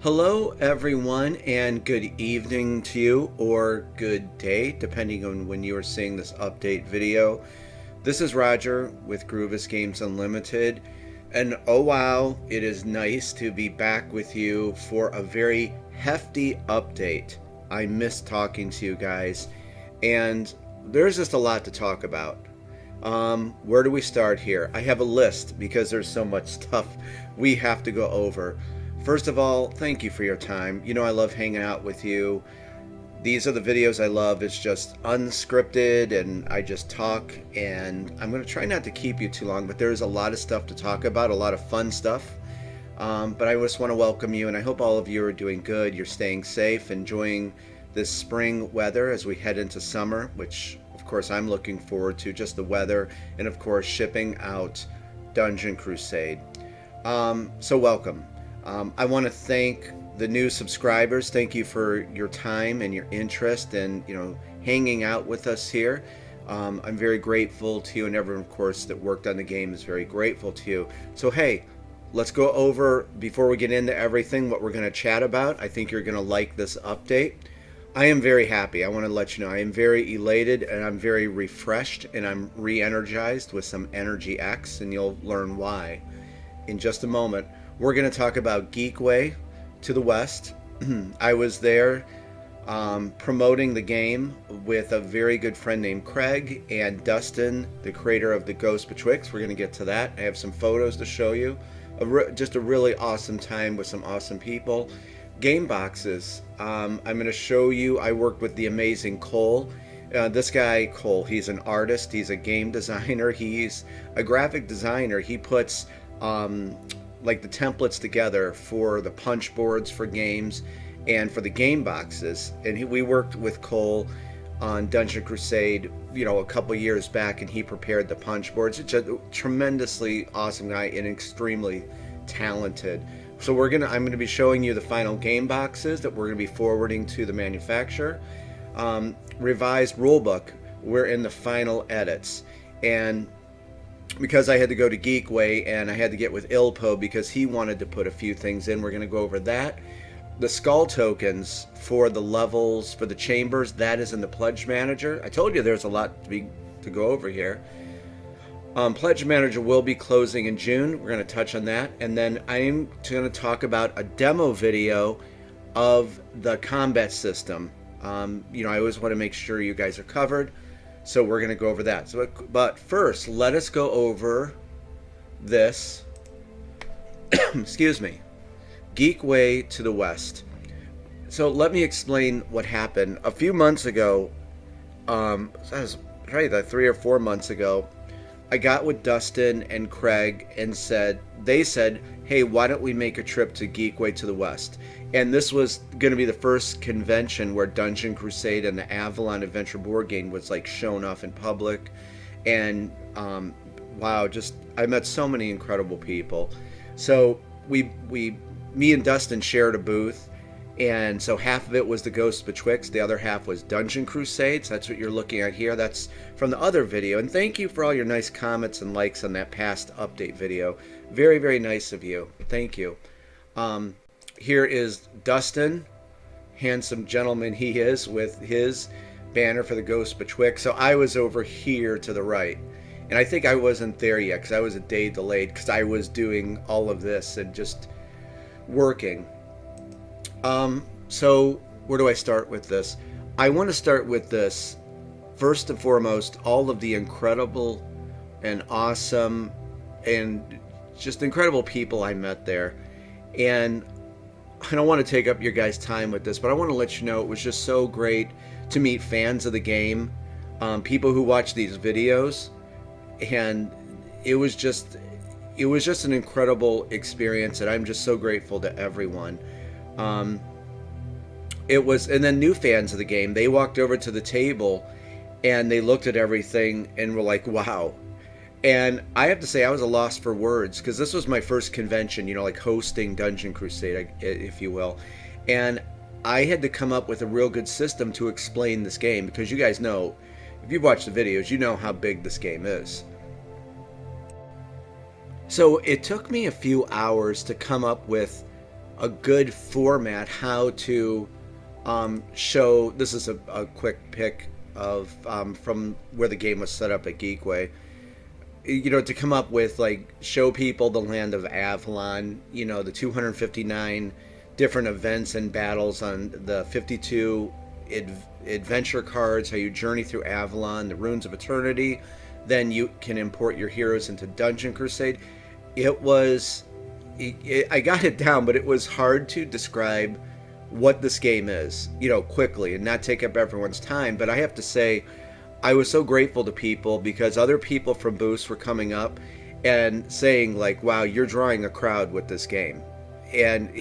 Hello, everyone, and good evening to you, or good day, depending on when you are seeing this update video. This is Roger with Groovis Games Unlimited, and oh wow, it is nice to be back with you for a very hefty update. I miss talking to you guys, and there's just a lot to talk about. Where do we start here? I have a list because there's so much stuff we have to go over. First of all, thank you for your time. You know I love hanging out with you. These are the videos I love. It's just unscripted and I just talk, and I'm going to try not to keep you too long, but there's a lot of stuff to talk about, a lot of fun stuff. But I just want to welcome you, and I hope all of you are doing good. You're staying safe, enjoying this spring weather as we head into summer, which of course I'm looking forward to, just the weather, and of course shipping out Dungeon Crusade. So welcome. I want to thank the new subscribers. Thank you for your time and your interest and, hanging out with us here. I'm very grateful to you, and everyone, of course, that worked on the game is very grateful to you. So, hey, let's go over, before we get into everything, what we're going to chat about. I think you're going to like this update. I am very happy. I want to let you know I am very elated, and I'm very refreshed, and I'm re-energized with some Energy X, and you'll learn why in just a moment. We're going to talk about Geekway to the west. I was there promoting the game with a very good friend named Craig and Dustin, the creator of the Ghost Betwixt. We're going to get to that. I have some photos to show you. Just a really awesome time with some awesome people. Game boxes. I'm going to show you. I worked with the amazing Cole. This guy, Cole, he's an artist. He's a game designer. He's a graphic designer. He puts like the templates together for the punch boards for games and for the game boxes. And we worked with Cole on Dungeon Crusade, a couple years back, and he prepared the punch boards. It's a tremendously awesome guy and extremely talented. So I'm gonna be showing you the final game boxes that we're gonna be forwarding to the manufacturer. Revised rulebook. We're in the final edits, and because I had to go to Geekway and I had to get with Ilpo because he wanted to put a few things in. We're going to go over that. The skull tokens for the levels, for the chambers, that is in the Pledge Manager. I told you there's a lot to go over here. Pledge Manager will be closing in June. We're going to touch on that. And then I'm going to talk about a demo video of the combat system. I always want to make sure you guys are covered. So we're going to go over that. But first, let us go over this. Excuse me. Geekway to the west. So let me explain what happened. A few months ago, that was probably like 3 or 4 months ago, I got with Dustin and Craig and they said, hey, why don't we make a trip to Geekway to the west? And this was going to be the first convention where Dungeon Crusade and the Avalon Adventure board game was like shown off in public. And wow, I met so many incredible people. So me and Dustin shared a booth, and so half of it was the Ghost Betwixt, the other half was Dungeon Crusade. So that's what you're looking at here. That's from the other video. And thank you for all your nice comments and likes on that past update video. Very, very nice of you. Thank you. Here is Dustin, handsome gentleman he is, with his banner for the Ghost Betwixt. So I was over here to the right, and I think I wasn't there yet because I was a day delayed because I was doing all of this and just working. So where do I start with this? I want to start with this. First and foremost, all of the incredible and awesome and just incredible people I met there. And I don't want to take up your guys' time with this, but I want to let you know it was just so great to meet fans of the game, people who watch these videos, and it was just an incredible experience, and I'm just so grateful to everyone. And then new fans of the game, they walked over to the table and they looked at everything and were like, wow. And I have to say, I was a loss for words because this was my first convention, like hosting Dungeon Crusade, if you will. And I had to come up with a real good system to explain this game because you guys know, if you've watched the videos, you know how big this game is. So it took me a few hours to come up with a good format how to show. This is a quick pick of from where the game was set up at Geekway. You know, to come up with, like, show people the land of Avalon, you know, the 259 different events and battles on the 52 adventure cards, how you journey through Avalon, the runes of eternity. Then you can import your heroes into Dungeon Crusade. I got it down, but it was hard to describe what this game is, you know, quickly and not take up everyone's time. But I have to say, I was so grateful to people, because other people from booths were coming up and saying, like, wow, you're drawing a crowd with this game. And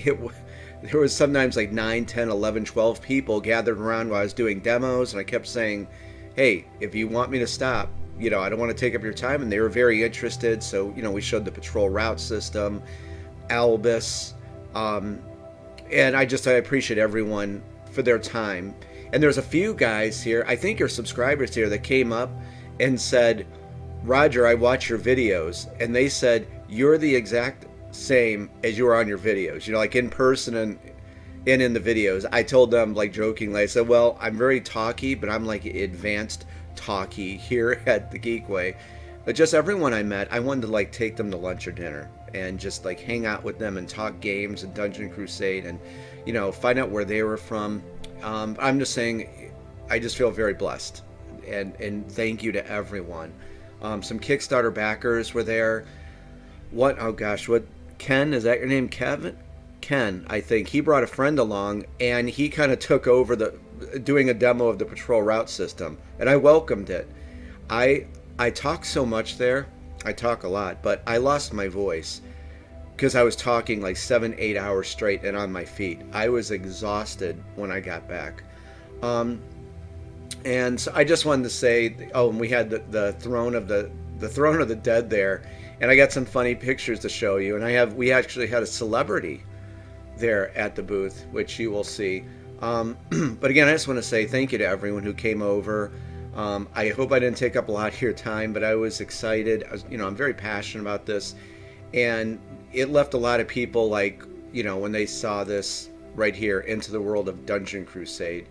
there was sometimes like 9, 10, 11, 12 people gathered around while I was doing demos, and I kept saying, hey, if you want me to stop, you know, I don't want to take up your time. And they were very interested. So, you know, we showed the patrol route system, Albus, and I appreciate everyone for their time. And there's a few guys here, I think you're subscribers here, that came up and said, Roger, I watch your videos. And they said, you're the exact same as you are on your videos. You know, like in person and in the videos. I told them, like, jokingly, I said, well, I'm very talky, but I'm like advanced talky here at the Geekway. But just everyone I met, I wanted to, like, take them to lunch or dinner and just, like, hang out with them and talk games and Dungeon Crusade and, you know, find out where they were from. I'm just saying, I just feel very blessed, and thank you to everyone. Some Kickstarter backers were there. Ken, is that your name, Kevin? Ken, I think. He brought a friend along, and he kind of took over doing a demo of the patrol route system, and I welcomed it. I talk so much there. I talk a lot, but I lost my voice because I was talking like 7-8 hours straight and on my feet. I was exhausted when I got back. And so I just wanted to say, and we had the throne of the dead there, and I got some funny pictures to show you. And we actually had a celebrity there at the booth, which you will see. But again, I just want to say thank you to everyone who came over. I hope I didn't take up a lot of your time, but I was excited. I'm very passionate about this, and it left a lot of people, like, you know, when they saw this right here, Into the World of Dungeon Crusade.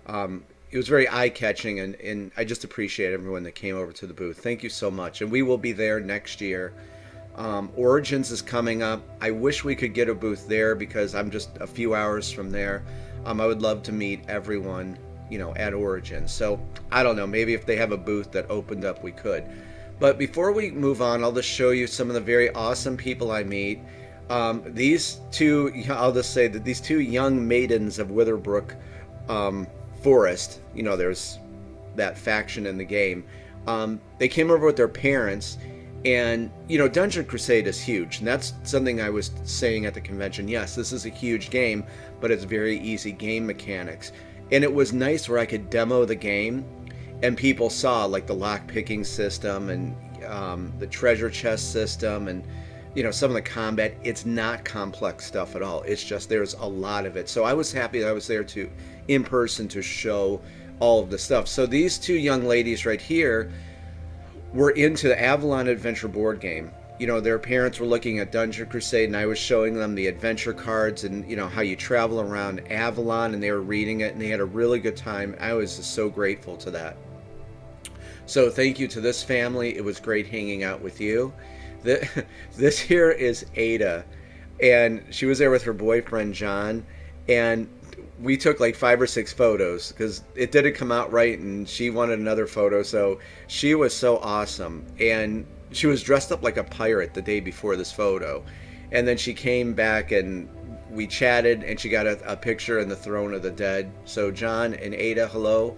It was very eye-catching, and I just appreciate everyone that came over to the booth. Thank you so much, and we will be there next year. Origins is coming up. I wish we could get a booth there because I'm just a few hours from there. I would love to meet everyone, you know, at Origins. So I don't know, maybe if they have a booth that opened up, we could. But before we move on, I'll just show you some of the very awesome people I meet. These two, I'll just say that these two young maidens of Witherbrook Forest, you know, there's that faction in the game. They came over with their parents, and, you know, Dungeon Crusade is huge, and that's something I was saying at the convention. Yes, this is a huge game, but it's very easy game mechanics. And it was nice where I could demo the game, and people saw, like, the lock-picking system and the treasure chest system and, you know, some of the combat. It's not complex stuff at all. It's just there's a lot of it. So I was happy that I was there in person to show all of the stuff. So these two young ladies right here were into the Avalon Adventure board game. You know, their parents were looking at Dungeon Crusade, and I was showing them the adventure cards and, you know, how you travel around Avalon, and they were reading it, and they had a really good time. I was just so grateful to that. So thank you to this family. It was great hanging out with you. This here is Ada, and she was there with her boyfriend, John, and we took like 5 or 6 photos because it didn't come out right, and she wanted another photo. So she was so awesome, and she was dressed up like a pirate the day before this photo, and then she came back and we chatted, and she got a picture in the Throne of the Dead. So John and Ada, hello,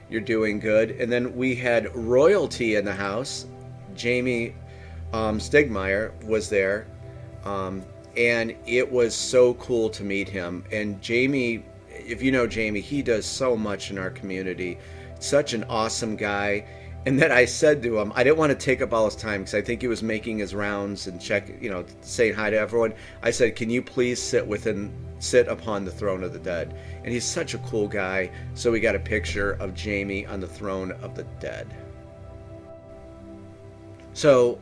you're doing good. And then we had royalty in the house. Jamie Stigmeyer was there, and it was so cool to meet him. And Jamie, if you know Jamie, he does so much in our community. Such an awesome guy. And then I said to him, I didn't want to take up all his time because I think he was making his rounds and saying hi to everyone. I said, can you please sit upon the Throne of the Dead? And he's such a cool guy. So we got a picture of Jamie on the Throne of the Dead. So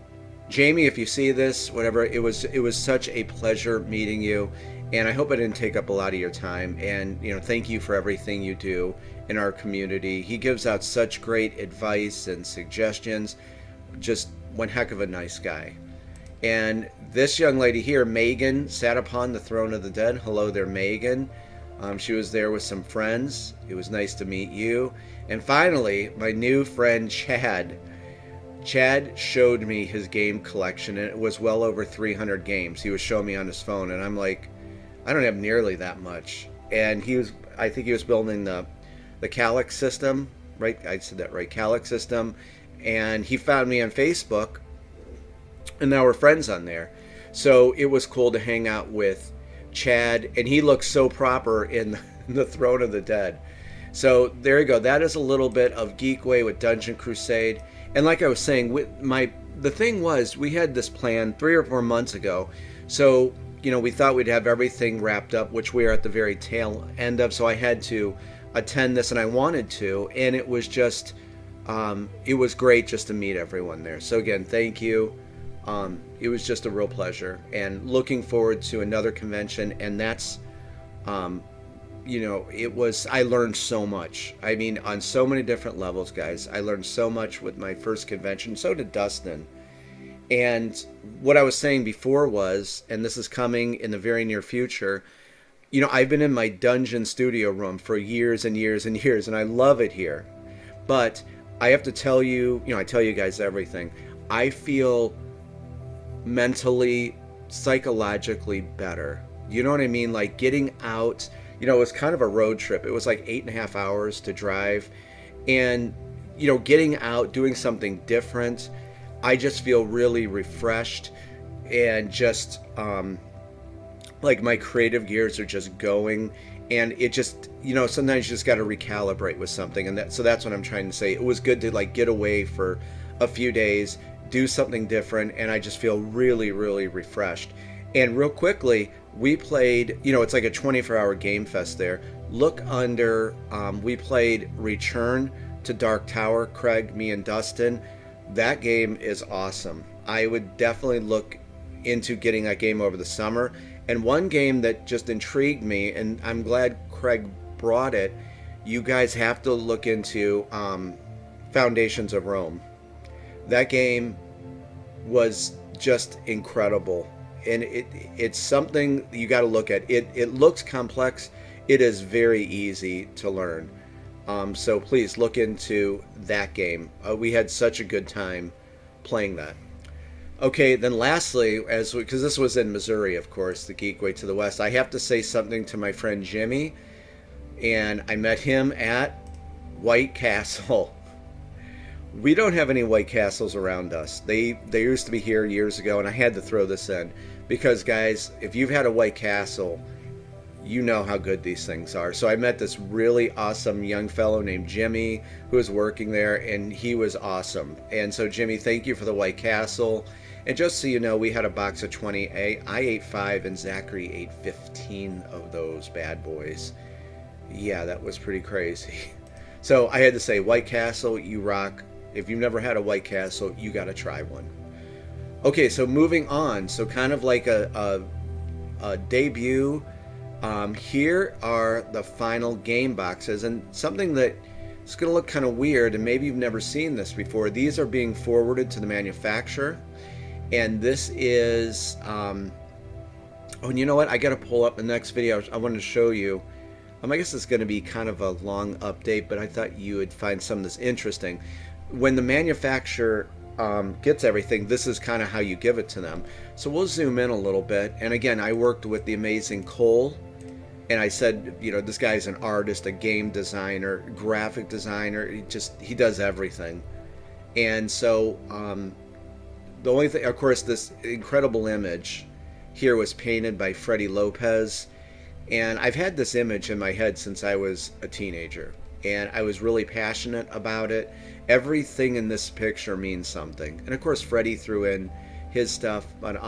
Jamie, if you see this, whatever, it was such a pleasure meeting you. And I hope I didn't take up a lot of your time. And, thank you for everything you do in our community. He gives out such great advice and suggestions. Just one heck of a nice guy. And this young lady here, Megan, sat upon the throne of the dead. Hello there, Megan. She was there with some friends. It was nice to meet you. And finally, my new friend, Chad. Chad showed me his game collection, and it was well over 300 games. He was showing me on his phone, and I'm like, I don't have nearly that much. And I think he was building the Calyx system, right? I said that right, Calyx system. And he found me on Facebook, and now we're friends on there. So it was cool to hang out with Chad, and he looks so proper in the Throne of the Dead. So there you go. That is a little bit of Geekway with Dungeon Crusade. And like I was saying, the thing was, we had this plan 3 or 4 months ago. So, we thought we'd have everything wrapped up, which we are at the very tail end of. So I had to attend this, and I wanted to. And it was just, it was great just to meet everyone there. So again, thank you. It was just a real pleasure, and looking forward to another convention. And that's, I learned so much. I mean, on so many different levels, guys. I learned so much with my first convention. So did Dustin. And what I was saying before was, and this is coming in the very near future, I've been in my dungeon studio room for years and years and years, and I love it here. But I have to tell you, I tell you guys everything. I feel mentally, psychologically better. You know what I mean? Like getting out, it was kind of a road trip. It was like 8.5 hours to drive. And, getting out, doing something different, I just feel really refreshed, and just like my creative gears are just going. And it just, sometimes you just got to recalibrate with something. And so that's what I'm trying to say. It was good to like get away for a few days, do something different, and I just feel really, really refreshed. And real quickly, we played, it's like a 24-hour game fest there. Look under, we played Return to Dark Tower, Craig, me, and Dustin. That game is awesome. I would definitely look into getting that game over the summer. And one game that just intrigued me, and I'm glad Craig brought it, you guys have to look into Foundations of Rome. That game was just incredible, and it's something you got to look at. It looks complex. It is very easy to learn. So please look into that game. We had such a good time playing that. Okay, then lastly, because this was in Missouri, of course, the Geekway to the west, I have to say something to my friend Jimmy, and I met him at White Castle. We don't have any White Castles around us. They used to be here years ago, and I had to throw this in because, guys, if you've had a White Castle, you know how good these things are. So I met this really awesome young fellow named Jimmy who was working there, and he was awesome. And so, Jimmy, thank you for the White Castle. And just so you know, we had a box of 20. I ate 5, and Zachary ate 15 of those bad boys. Yeah, that was pretty crazy. So I had to say, White Castle, you rock. If you've never had a White Castle, you got to try one. Okay, so moving on. So kind of like a debut. Here are the final game boxes, and something that is going to look kind of weird, and maybe you've never seen this before. These are being forwarded to the manufacturer, and this is oh, and you know what? I got to pull up the next video. I wanted to show you. I guess it's going to be kind of a long update, but I thought you would find some of this interesting. When the manufacturer gets everything, this is kind of how you give it to them. So we'll zoom in a little bit. And again, I worked with the amazing Cole, and I said, this guy's an artist, a game designer, graphic designer. He does everything. And so the only thing, of course, this incredible image here was painted by Freddie Lopez. And I've had this image in my head since I was a teenager, and I was really passionate about it. Everything in this picture means something. And of course, Freddie threw in his stuff. But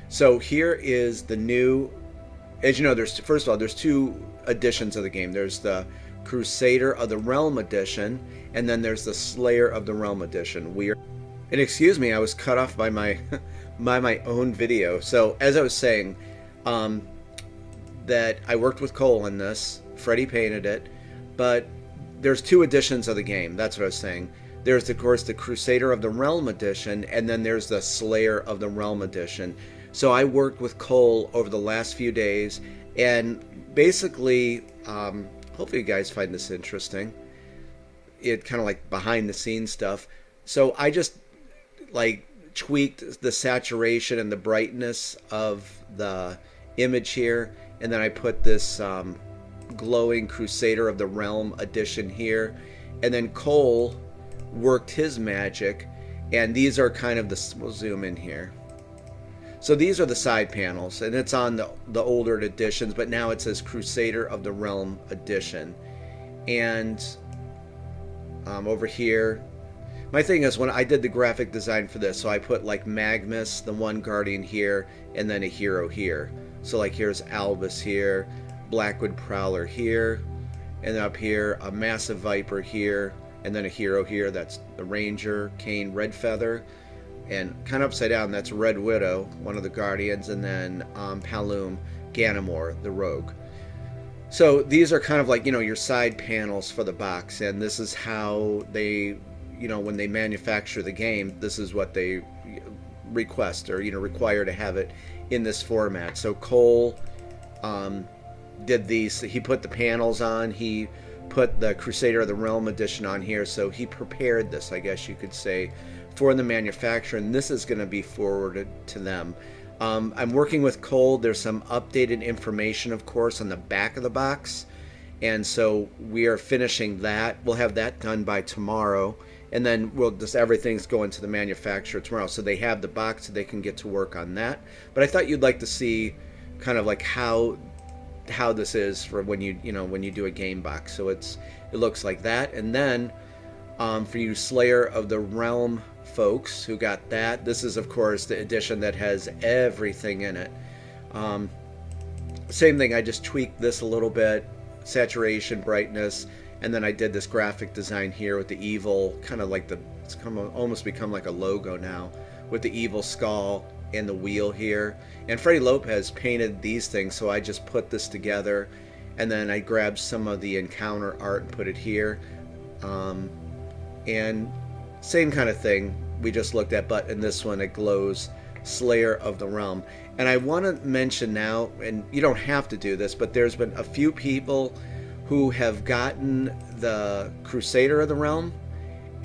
so here is the new, as you know, first of all, there's 2 editions of the game. There's the Crusader of the Realm edition, and then there's the Slayer of the Realm edition. And excuse me, I was cut off by my by my own video. So as I was saying, that I worked with Cole on this. Freddie painted it, but there's 2 editions of the game. That's what I was saying. There's, of course, the Crusader of the Realm edition, and then there's the Slayer of the Realm edition. So I worked with Cole over the last few days, and basically, hopefully you guys find this interesting. It kind of like behind the scenes stuff. So I just like tweaked the saturation and the brightness of the image here, and then I put this glowing Crusader of the Realm edition here, and then Cole worked his magic, and these are kind of the, we'll zoom in here. So these are the side panels, and it's on the older editions, but now it says Crusader of the Realm edition. And over here, my thing is when I did the graphic design for this, so I put like Magnus, the one guardian here, and then a hero here. So like here's Albus here, Blackwood Prowler here, and up here a Massive Viper here, and then a hero here. That's the Ranger, Kane Redfeather, and kind of upside down, that's Red Widow, one of the guardians, and then Palum Ganamor, the rogue. So these are kind of like, your side panels for the box, and this is how they, when they manufacture the game, this is what they request or, require to have it in this format. So Cole did these, he put the panels on, he put the Crusader of the Realm edition on here, so he prepared this, I guess you could say, for the manufacturer, and this is going to be forwarded to them. I'm working with Cole. There's some updated information, of course, on the back of the box, and so we are finishing that. We'll have that done by tomorrow, and then we'll just, everything's going to the manufacturer tomorrow, so they have the box so they can get to work on that. But I thought you'd like to see kind of like how this is for when you when you do a game box. So it looks like that. And then for you Slayer of the Realm folks who got that, this is of course the edition that has everything in it. Same thing, I just tweaked this a little bit, saturation, brightness, and then I did this graphic design here with the evil, kind of like it's almost become like a logo now, with the evil skull and the wheel here. And Freddie Lopez painted these things, so I just put this together, and then I grabbed some of the encounter art and put it here. And same kind of thing we just looked at, but in this one it glows Slayer of the Realm. And I want to mention now, and you don't have to do this, but there's been a few people who have gotten the Crusader of the Realm,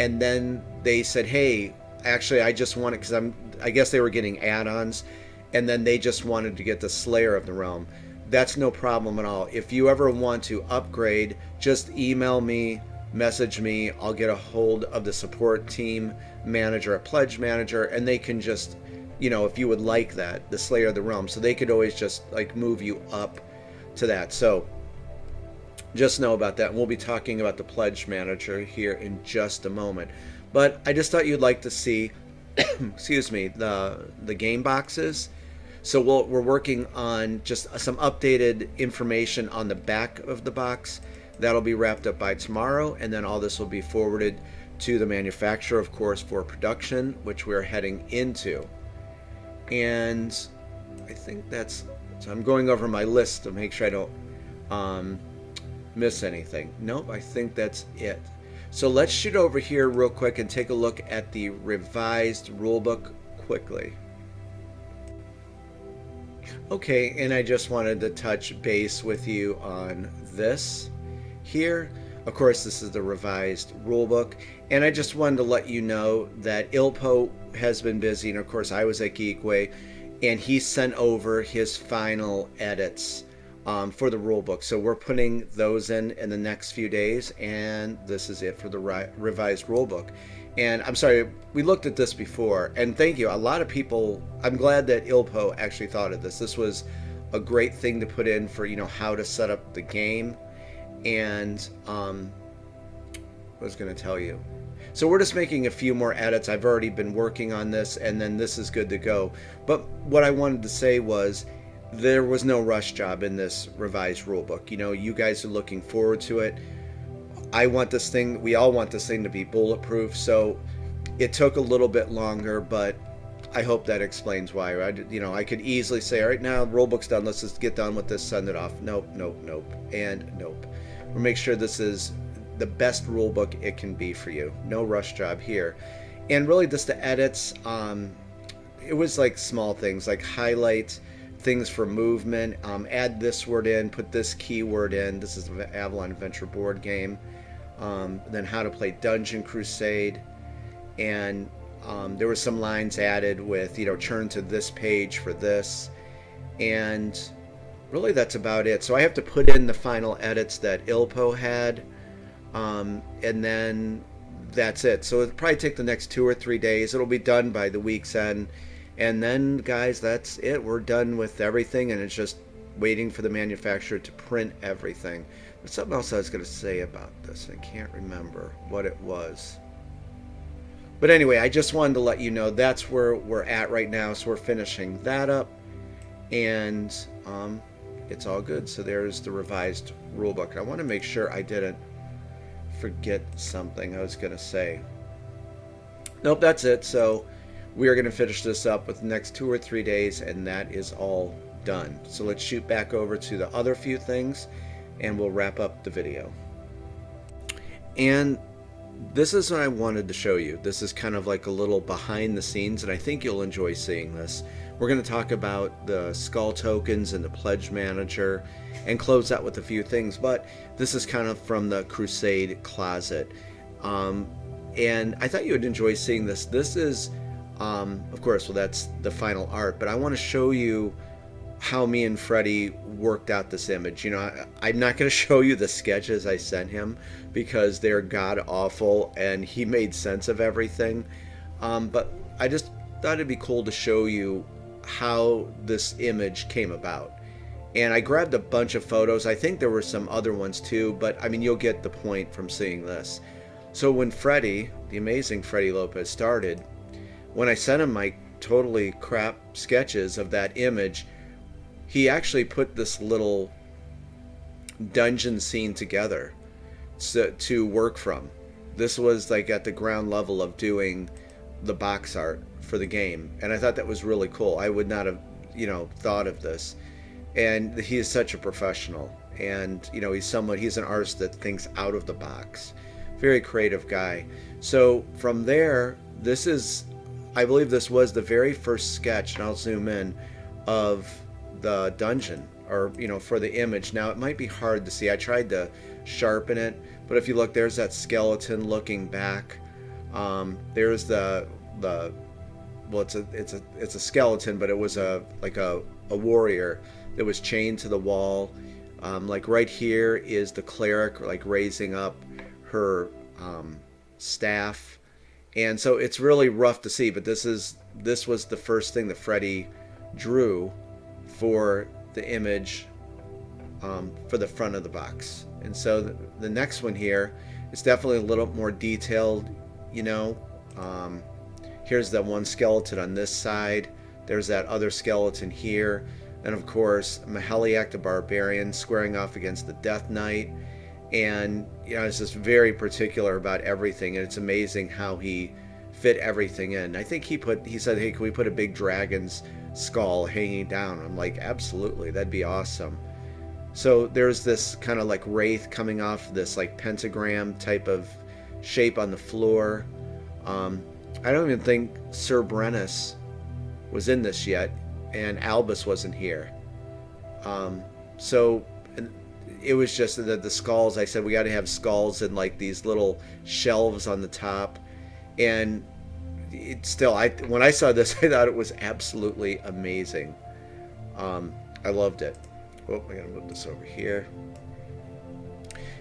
and then they said, hey, actually I just want it, because I guess they were getting add-ons, and then they just wanted to get the Slayer of the Realm. That's no problem at all. If you ever want to upgrade, just email me, message me, I'll get a hold of the support team manager, a pledge manager, and they can just, if you would like that, the Slayer of the Realm, so they could always just like move you up to that. So just know about that. We'll be talking about the pledge manager here in just a moment. But I just thought you'd like to see excuse me, the game boxes. So we're working on just some updated information on the back of the box. That'll be wrapped up by tomorrow, and then all this will be forwarded to the manufacturer, of course, for production, which we're heading into. And I think so I'm going over my list to make sure I don't miss anything. Nope, I think that's it. So let's shoot over here real quick and take a look at the revised rulebook quickly. Okay, and I just wanted to touch base with you on this here. Of course, this is the revised rulebook, and I just wanted to let you know that Ilpo has been busy, and of course I was at Geekway, and he sent over his final edits for the rulebook. So we're putting those in the next few days, and this is it for the revised rulebook. And I'm sorry, we looked at this before, and thank you. A lot of people, I'm glad that Ilpo actually thought of this. This was a great thing to put in for, how to set up the game. And I was going to tell you. So we're just making a few more edits. I've already been working on this, and then this is good to go. But what I wanted to say was there was no rush job in this revised rulebook. You guys are looking forward to it. I want this thing, we all want this thing to be bulletproof, so it took a little bit longer, but I hope that explains why. I could easily say, all right, now rulebook's done. Let's just get done with this, send it off. Nope, nope, nope, and nope. We'll make sure this is the best rulebook it can be for you. No rush job here. And really, just the edits. It was like small things, like highlight things for movement. Add this word in. Put this keyword in. This is the Avalon Adventure board game. Then how to play Dungeon Crusade, and there were some lines added with, turn to this page for this, and really that's about it. So I have to put in the final edits that Ilpo had, and then that's it. So it'll probably take the next 2 or 3 days. It'll be done by the week's end, and then, guys, that's it. We're done with everything, and it's just waiting for the manufacturer to print everything. There's something else I was going to say about this. I can't remember what it was. But anyway, I just wanted to let you know that's where we're at right now. So we're finishing that up, and it's all good. So there's the revised rulebook. I want to make sure I didn't forget something I was going to say. Nope, that's it. So we are going to finish this up with the next 2 or 3 days, and that is all done. So let's shoot back over to the other few things, and we'll wrap up the video. And this is what I wanted to show you. This is kind of like a little behind the scenes, and I think you'll enjoy seeing this. We're going to talk about the skull tokens and the pledge manager and close out with a few things, but this is kind of from the Crusade closet. And I thought you would enjoy seeing this. This is, of course, well, that's the final art, but I want to show you how me and Freddie worked out this image. I'm not going to show you the sketches I sent him because they're god awful, and he made sense of everything. But I just thought it'd be cool to show you how this image came about. And I grabbed a bunch of photos. I think there were some other ones too, but I mean, you'll get the point from seeing this. So when Freddie, the amazing Freddie Lopez, started, when I sent him my totally crap sketches of that image, he actually put this little dungeon scene together to work from. This was like at the ground level of doing the box art for the game, and I thought that was really cool. I would not have, thought of this. And he is such a professional, and he's an artist that thinks out of the box. Very creative guy. So from there, I believe this was the very first sketch, and I'll zoom in, of the dungeon, or for the image. Now it might be hard to see. I tried to sharpen it, but if you look, there's that skeleton looking back. There's it's a skeleton, but it was a warrior that was chained to the wall. Like right here is the cleric like raising up her staff, and so it's really rough to see. But this was the first thing that Freddie drew for the image, for the front of the box. And so the next one here is definitely a little more detailed. Here's that one skeleton on this side, there's that other skeleton here, and of course Maheliak the barbarian squaring off against the Death Knight. And it's just very particular about everything, and it's amazing how he fit everything in. I think he said, hey, can we put a big dragon's skull hanging down? I'm like, absolutely, that'd be awesome. So there's this kind of like wraith coming off this like pentagram type of shape on the floor. I don't even think Sir Brennus was in this yet, and Albus wasn't here. So it was just that the skulls, I said we got to have skulls and like these little shelves on the top. And when I saw this, I thought it was absolutely amazing. I loved it. Oh, I gotta move this over here.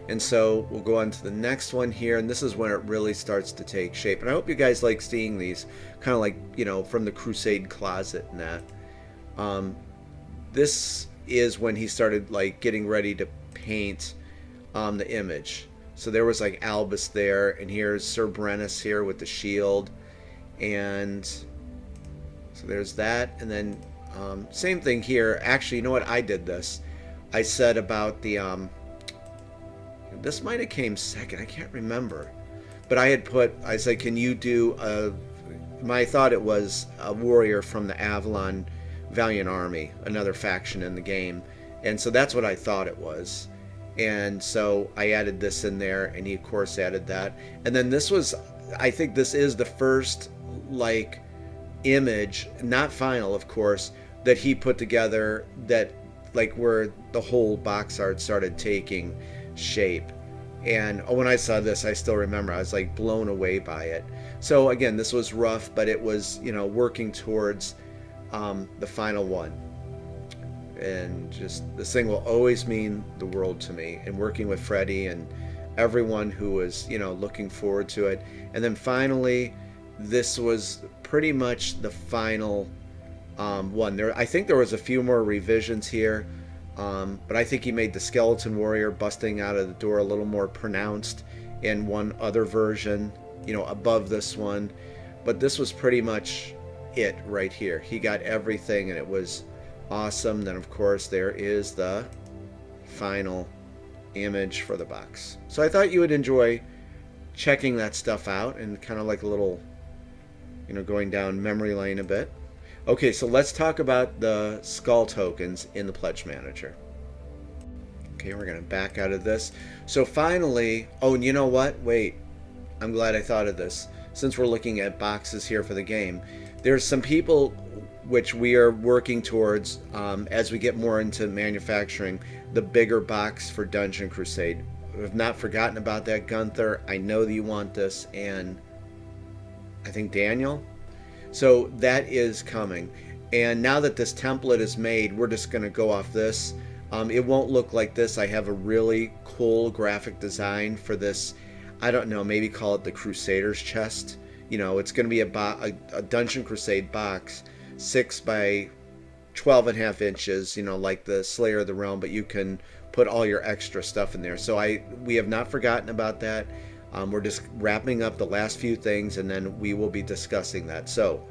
And so we'll go on to the next one here, and this is when it really starts to take shape. And I hope you guys like seeing these, kind of like, from the Crusade closet and that. This is when he started like getting ready to paint the image. So there was like Albus there, and here's Sir Brennus here with the shield, and so there's that. And then same thing here. Actually, you know what? I did this. I said about the this might have came second. I can't remember, but I said, can you do my thought it was a warrior from the Avalon Valiant Army, another faction in the game. And so that's what I thought it was. And so I added this in there, and he of course added that. And then this was, I think this is the first like image, not final of course, that he put together that like where the whole box art started taking shape. And when I saw this, I still remember I was like blown away by it. So again, this was rough, but it was, you know, working towards the final one. And just this thing will always mean the world to me, and working with Freddie and everyone who was, you know, looking forward to it. And then finally, this was pretty much the final one. I think there was a few more revisions here, but I think he made the skeleton warrior busting out of the door a little more pronounced in one other version, you know, above this one. But this was pretty much it right here. He got everything, and it was awesome. Then of course there is the final image for the box. So I thought you would enjoy checking that stuff out, and kind of like a little, you know, going down memory lane a bit. Okay, so let's talk about the skull tokens in the Pledge Manager. Okay, we're going to back out of this. So finally, oh, and you know what? Wait, I'm glad I thought of this. Since we're looking at boxes here for the game, there's some people which we are working towards as we get more into manufacturing the bigger box for Dungeon Crusade. We've not forgotten about that, Gunther. I know that you want this, and I think Daniel. So that is coming. And now that this template is made, we're just going to go off this. It won't look like this. I have a really cool graphic design for this. I don't know, maybe call it the Crusader's chest. You know, it's going to be a Dungeon Crusade box, 6 by 12.5 inches, you know, like the Slayer of the Realm, but you can put all your extra stuff in there. So we have not forgotten about that. We're just wrapping up the last few things, and then we will be discussing that. So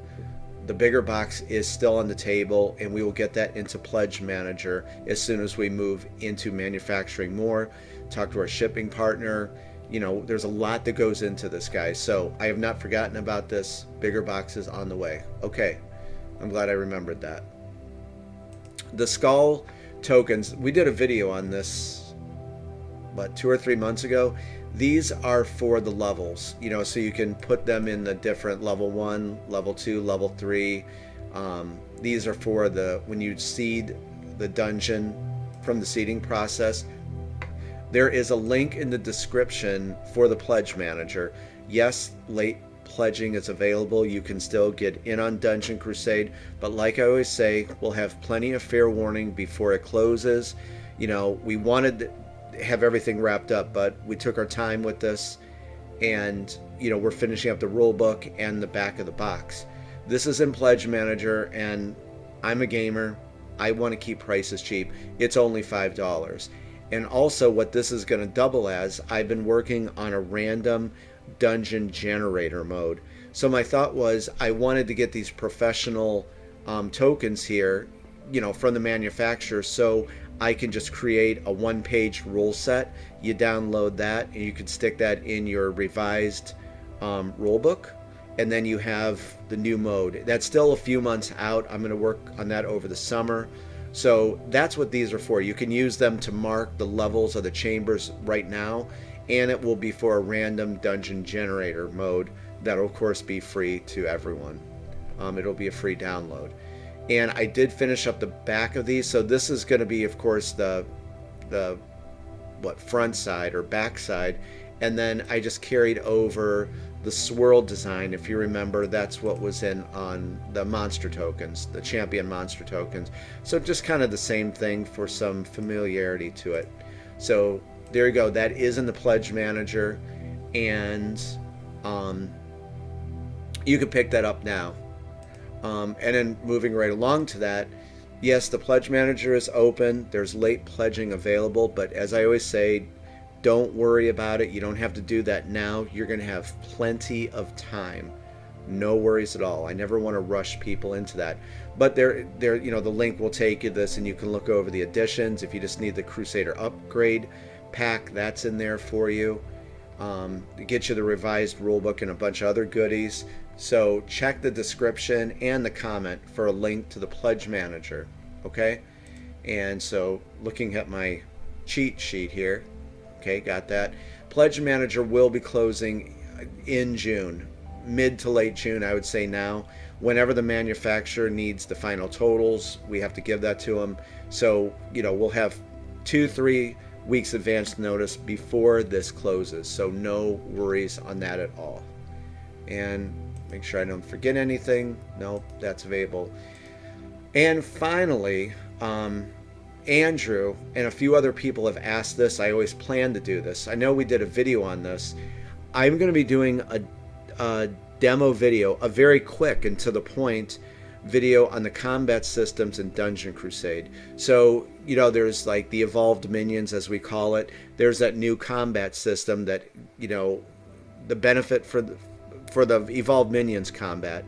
the bigger box is still on the table, and we will get that into Pledge Manager as soon as we move into manufacturing more, talk to our shipping partner. You know, there's a lot that goes into this, guys. So I have not forgotten about this. Bigger box is on the way. Okay, I'm glad I remembered that. The skull tokens, we did a video on this, what, 2 or 3 months ago. These are for the levels, you know, so you can put them in the different level 1, level 2, level 3. These are for when you seed the dungeon from the seeding process. There is a link in the description for the Pledge Manager. Yes, late pledging is available. You can still get in on Dungeon Crusade, but like I always say, we'll have plenty of fair warning before it closes. You know, we wanted to have everything wrapped up, but we took our time with this, and you know, we're finishing up the rule book and the back of the box. This is in Pledge Manager, and I'm a gamer. I want to keep prices cheap. It's only $5. And also what this is going to double as, I've been working on a random dungeon generator mode. So my thought was I wanted to get these professional tokens here, you know, from the manufacturer, so I can just create a 1-page rule set. You download that, and you can stick that in your revised rulebook, and then you have the new mode. That's still a few months out. I'm going to work on that over the summer. So that's what these are for. You can use them to mark the levels of the chambers right now, and it will be for a random dungeon generator mode that will of course be free to everyone. It'll be a free download. And I did finish up the back of these, so this is going to be of course the front side or back side, and then I just carried over the swirl design. If you remember, that's what was in on the monster tokens, the champion monster tokens. So just kind of the same thing for some familiarity to it. So there you go. That is in the Pledge Manager, and you can pick that up now. And then moving right along to that, yes, the Pledge Manager is open. There's late pledging available, but as I always say, don't worry about it. You don't have to do that now. You're going to have plenty of time. No worries at all. I never want to rush people into that. But there, you know, the link will take you to this, and you can look over the additions. If you just need the Crusader upgrade pack, that's in there for you. It gets you the revised rulebook and a bunch of other goodies. So check the description and the comment for a link to the pledge manager. Okay? And so looking at my cheat sheet here, okay, got that. Pledge manager will be closing in June, mid to late June, I would say now. Whenever the manufacturer needs the final totals, we have to give that to them. So, we'll have 2-3 weeks advance notice before this closes. So no worries on that at all. And make sure I don't forget anything. No, that's available. And finally, Andrew and a few other people have asked this. I always plan to do this. I know we did a video on this. I'm going to be doing a demo video, a very quick and to the point video on the combat systems in Dungeon Crusade. So, there's like the evolved minions, as we call it. There's that new combat system that, the benefit for the evolved minions combat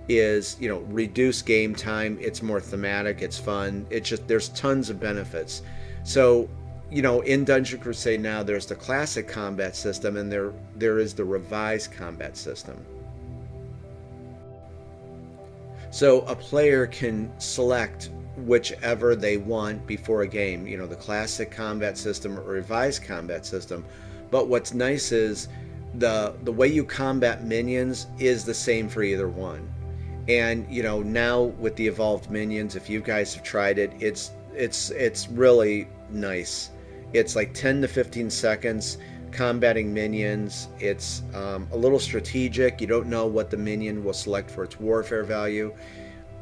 is, reduced game time. It's more thematic. It's fun. It's just, there's tons of benefits. So, in Dungeon Crusade now, there's the classic combat system and there is the revised combat system. So a player can select whichever they want before a game, the classic combat system or revised combat system. But what's nice is the way you combat minions is the same for either one. And now with the evolved minions, if you guys have tried it, it's really nice. It's like 10 to 15 seconds combating minions. It's a little strategic. You don't know what the minion will select for its warfare value.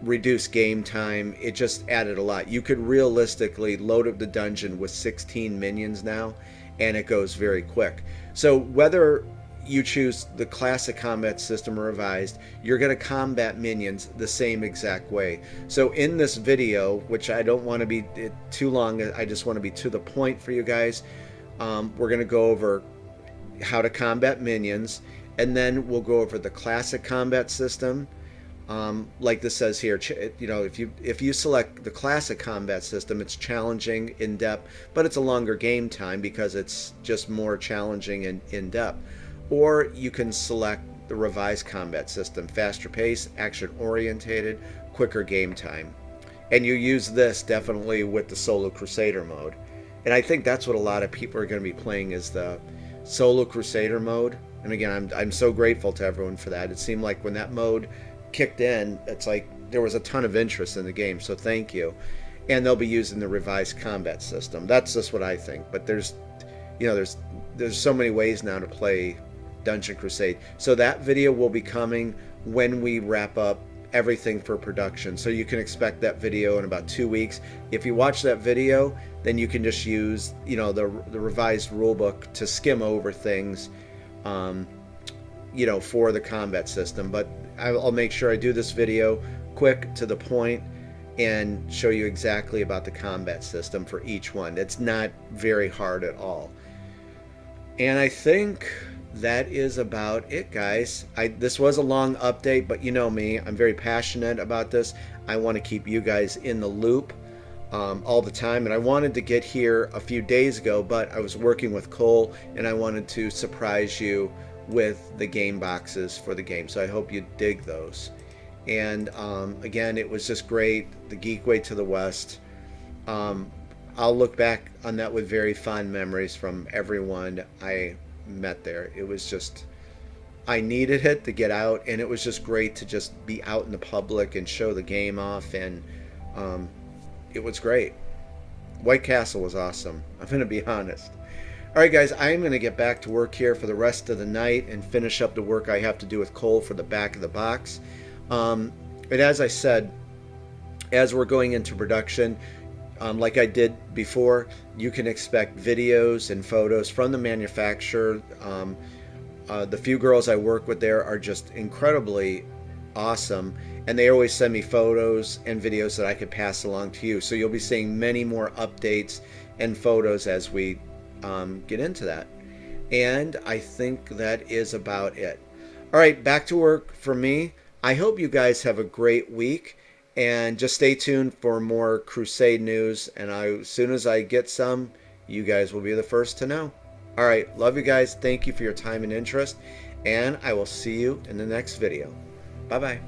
Reduce game time. It just added a lot. You could realistically load up the dungeon with 16 minions now, and it goes very quick. So whether you choose the classic combat system or revised, you're going to combat minions the same exact way. So in this video, which I don't want to be too long, I just want to be to the point for you guys, we're going to go over how to combat minions, and then we'll go over the classic combat system. Like this says here, if you select the classic combat system, it's challenging, in depth, but it's a longer game time because it's just more challenging and in depth. Or you can select the revised combat system, faster pace, action orientated, quicker game time. And you use this definitely with the solo crusader mode. And I think that's what a lot of people are going to be playing, is the solo crusader mode. And again, I'm so grateful to everyone for that. It seemed like when that mode kicked in, it's like there was a ton of interest in the game, so thank you. And they'll be using the revised combat system. That's just what I think. But there's so many ways now to play Dungeon Crusade. So that video will be coming when we wrap up everything for production. So you can expect that video in about 2 weeks. If you watch that video, then you can just use the revised rulebook to skim over things for the combat system. But I'll make sure I do this video quick, to the point, and show you exactly about the combat system for each one. It's not very hard at all. And I think that is about it, guys. This was a long update, but you know me, I'm very passionate about this. I want to keep you guys in the loop all the time, and I wanted to get here a few days ago, but I was working with Cole and I wanted to surprise you with the game boxes for the game, so I hope you dig those. And again, it was just great. The Geekway to the West, I'll look back on that with very fond memories from everyone I met there. It was just, I needed it to get out, and it was just great to just be out in the public and show the game off, and it was great. White Castle was awesome, I'm gonna be honest. Alright guys, I'm going to get back to work here for the rest of the night and finish up the work I have to do with Cole for the back of the box. And as I said, as we're going into production, like I did before, you can expect videos and photos from the manufacturer. The few girls I work with there are just incredibly awesome, and they always send me photos and videos that I could pass along to you. So you'll be seeing many more updates and photos as we get into that. And I think that is about it. All right, back to work for me. I hope you guys have a great week, and just stay tuned for more Crusade news, and as soon as I get some, you guys will be the first to know. All right, love you guys. Thank you for your time and interest, and I will see you in the next video. Bye-bye.